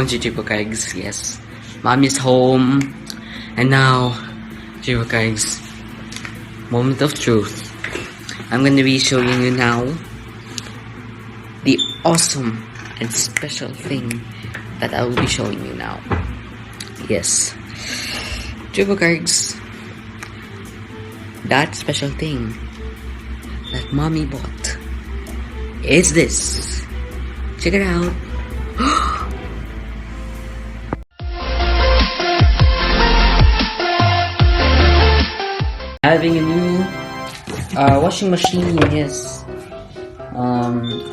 To TribuCargs, yes. Mom is home. And now, TribuCargs, moment of truth. I'm gonna be showing you now the awesome and special thing that I will be showing you now. Yes. TribuCargs, that special thing that mommy bought is this. Check it out. Having a new washing machine. Yes.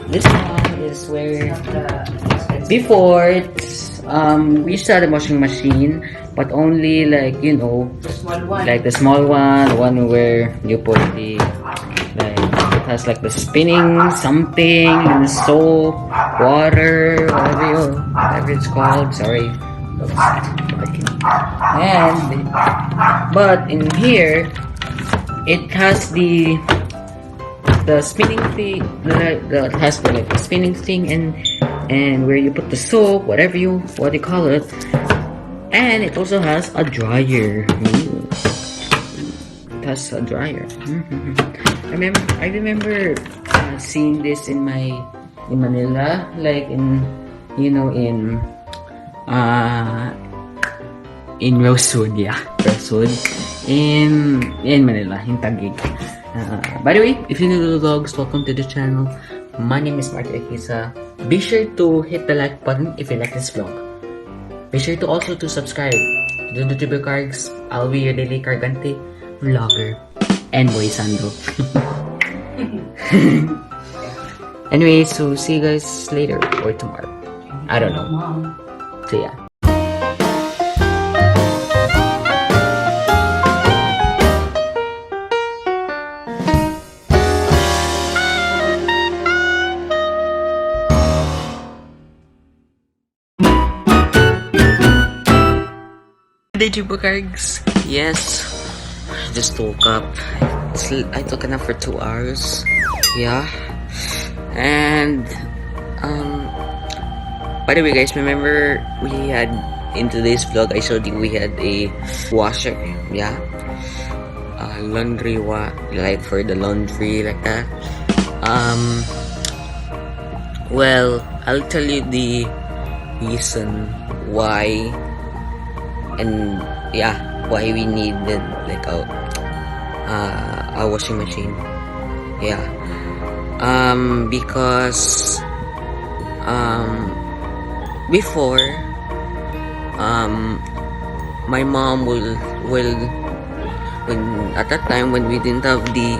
This one is where before we used to have a washing machine, but only like like the small one, the one where you put the like it has like the spinning something and soap, water, whatever it's called. Sorry. And but in here it has the spinning thing that has the like the spinning thing and where you put the soap, what you call it, and it also has a dryer. It has a dryer. I remember seeing this in Manila, like in Rosewood, Rosewood in Manila, in Taguig. By the way, if you're new to the vlogs, welcome to the channel. My name is Marty Akisa. Be sure to hit the like button if you like this vlog. Be sure to also to subscribe to the TribuCargs. I'll be your daily cargante, vlogger, and boy sando. Anyway, so see you guys later or tomorrow. I don't know. So yeah. The TribuCargs. Yes, I just woke up. I took a nap for 2 hours. Yeah, and by the way, guys, remember we had in today's vlog I showed you we had a washer. Yeah, laundry like for the laundry like that. Well, I'll tell you the reason why. And yeah, why we needed like a washing machine. Yeah, because before my mom will when at that time when we didn't have the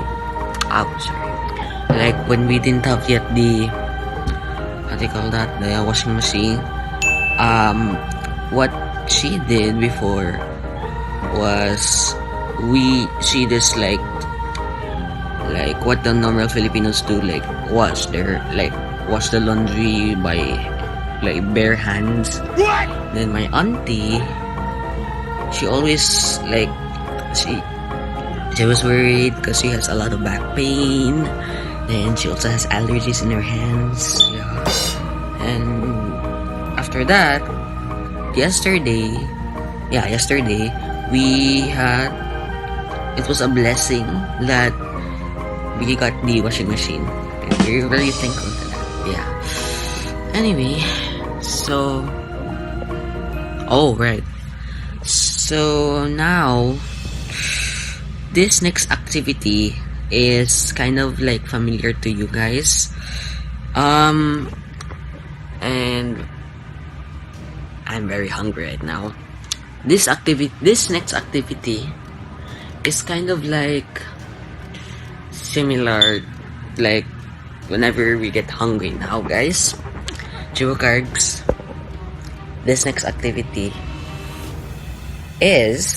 like when we didn't have yet the what do you call that, the washing machine, what she did before was she just like what the normal Filipinos do, like wash the laundry by like bare hands. What? Then my auntie, she always like she was worried because she has a lot of back pain, and she also has allergies in her hands. Yeah, and after that, yesterday we had, it was a blessing that we got the washing machine. We're really thankful for that. Yeah. Anyway, so right. So now this next activity is kind of like familiar to you guys. And I'm very hungry right now. This next activity is kind of like similar, like whenever we get hungry now, guys. TribuCargs, this next activity is